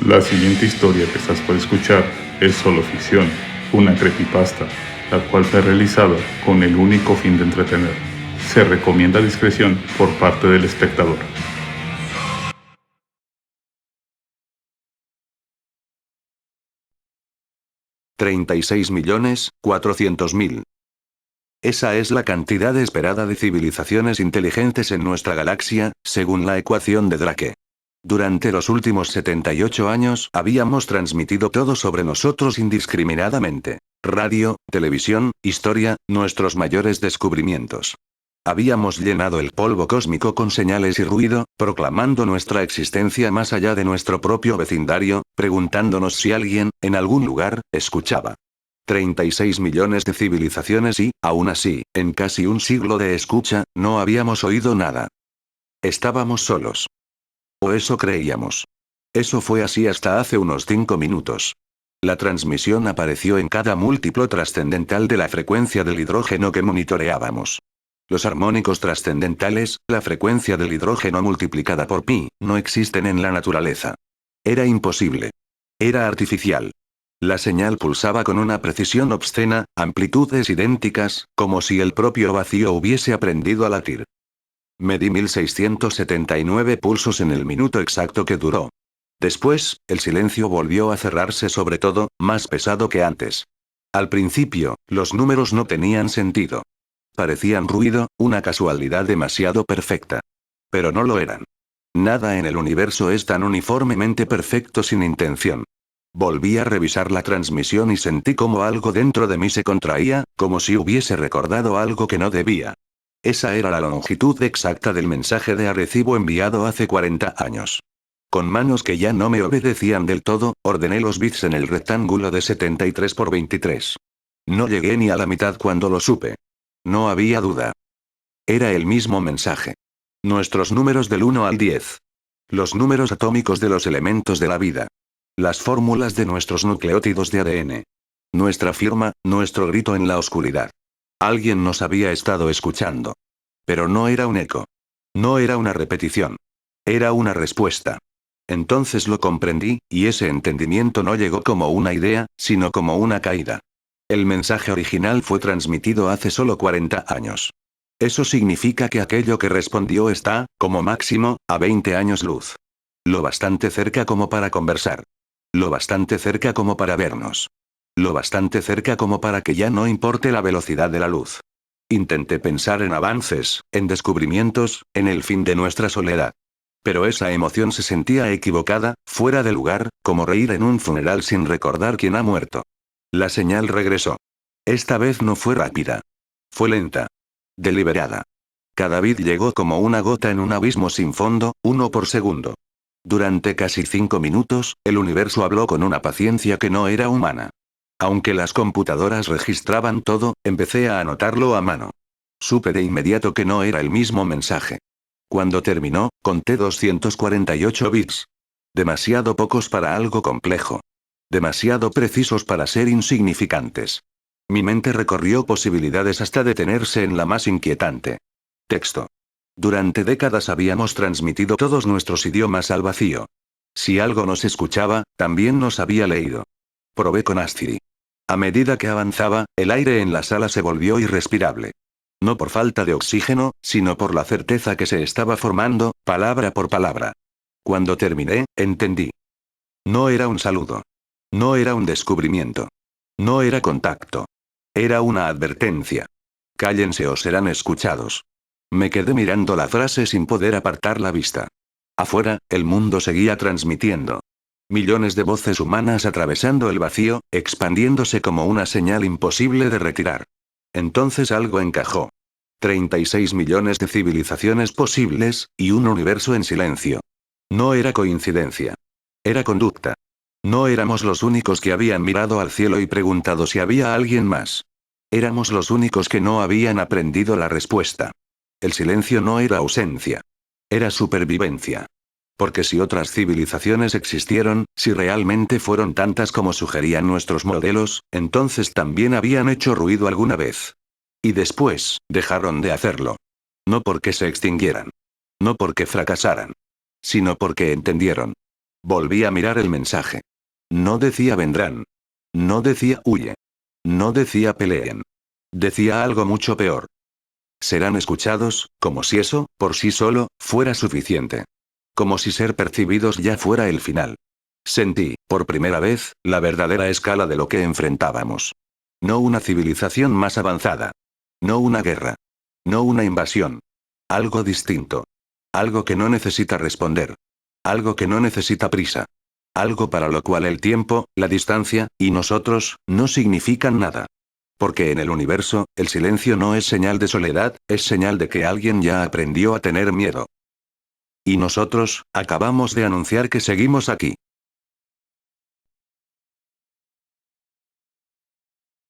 La siguiente historia que estás por escuchar es solo ficción, una creepypasta, la cual fue realizada con el único fin de entretener. Se recomienda discreción por parte del espectador. $36.400.000. Esa es la cantidad esperada de civilizaciones inteligentes en nuestra galaxia, según la ecuación de Drake. Durante los últimos 78 años habíamos transmitido todo sobre nosotros indiscriminadamente. Radio, televisión, historia, nuestros mayores descubrimientos. Habíamos llenado el polvo cósmico con señales y ruido, proclamando nuestra existencia más allá de nuestro propio vecindario, preguntándonos si alguien, en algún lugar, escuchaba. 36 millones de civilizaciones y, aún así, en casi un siglo de escucha, no habíamos oído nada. Estábamos solos. O eso creíamos. Eso fue así hasta hace unos 5 minutos. La transmisión apareció en cada múltiplo trascendental de la frecuencia del hidrógeno que monitoreábamos. Los armónicos trascendentales, la frecuencia del hidrógeno multiplicada por pi, no existen en la naturaleza. Era imposible. Era artificial. La señal pulsaba con una precisión obscena, amplitudes idénticas, como si el propio vacío hubiese aprendido a latir. Medí 1679 pulsos en el minuto exacto que duró. Después, el silencio volvió a cerrarse sobre todo, más pesado que antes. Al principio, los números no tenían sentido. Parecían ruido, una casualidad demasiado perfecta. Pero no lo eran. Nada en el universo es tan uniformemente perfecto sin intención. Volví a revisar la transmisión y sentí como algo dentro de mí se contraía, como si hubiese recordado algo que no debía. Esa era la longitud exacta del mensaje de Arecibo enviado hace 40 años. Con manos que ya no me obedecían del todo, ordené los bits en el rectángulo de 73 por 23. No llegué ni a la mitad cuando lo supe. No había duda. Era el mismo mensaje. Nuestros números del 1 al 10. Los números atómicos de los elementos de la vida. Las fórmulas de nuestros nucleótidos de ADN. Nuestra firma, nuestro grito en la oscuridad. Alguien nos había estado escuchando. Pero no era un eco. No era una repetición. Era una respuesta. Entonces lo comprendí, y ese entendimiento no llegó como una idea, sino como una caída. El mensaje original fue transmitido hace solo 40 años. Eso significa que aquello que respondió está, como máximo, a 20 años luz. Lo bastante cerca como para conversar. Lo bastante cerca como para vernos. Lo bastante cerca como para que ya no importe la velocidad de la luz. Intenté pensar en avances, en descubrimientos, en el fin de nuestra soledad. Pero esa emoción se sentía equivocada, fuera de lugar, como reír en un funeral sin recordar quién ha muerto. La señal regresó. Esta vez no fue rápida. Fue lenta. Deliberada. Cada bit llegó como una gota en un abismo sin fondo, uno por segundo. Durante casi 5 minutos, el universo habló con una paciencia que no era humana. Aunque las computadoras registraban todo, empecé a anotarlo a mano. Supe de inmediato que no era el mismo mensaje. Cuando terminó, conté 248 bits. Demasiado pocos para algo complejo. Demasiado precisos para ser insignificantes. Mi mente recorrió posibilidades hasta detenerse en la más inquietante. Texto. Durante décadas habíamos transmitido todos nuestros idiomas al vacío. Si algo nos escuchaba, también nos había leído. Probé con Astiri. A medida que avanzaba, el aire en la sala se volvió irrespirable. No por falta de oxígeno, sino por la certeza que se estaba formando, palabra por palabra. Cuando terminé, entendí. No era un saludo. No era un descubrimiento. No era contacto. Era una advertencia. Cállense o serán escuchados. Me quedé mirando la frase sin poder apartar la vista. Afuera, el mundo seguía transmitiendo. Millones de voces humanas atravesando el vacío, expandiéndose como una señal imposible de retirar. Entonces algo encajó. 36 millones de civilizaciones posibles, y un universo en silencio. No era coincidencia. Era conducta. No éramos los únicos que habían mirado al cielo y preguntado si había alguien más. Éramos los únicos que no habían aprendido la respuesta. El silencio no era ausencia. Era supervivencia. Porque si otras civilizaciones existieron, si realmente fueron tantas como sugerían nuestros modelos, entonces también habían hecho ruido alguna vez. Y después, dejaron de hacerlo. No porque se extinguieran. No porque fracasaran. Sino porque entendieron. Volví a mirar el mensaje. No decía vendrán. No decía huye. No decía peleen. Decía algo mucho peor. Serán escuchados, como si eso, por sí solo, fuera suficiente. Como si ser percibidos ya fuera el final. Sentí, por primera vez, la verdadera escala de lo que enfrentábamos. No una civilización más avanzada. No una guerra. No una invasión. Algo distinto. Algo que no necesita responder. Algo que no necesita prisa. Algo para lo cual el tiempo, la distancia, y nosotros, no significan nada. Porque en el universo, el silencio no es señal de soledad, es señal de que alguien ya aprendió a tener miedo. Y nosotros, acabamos de anunciar que seguimos aquí.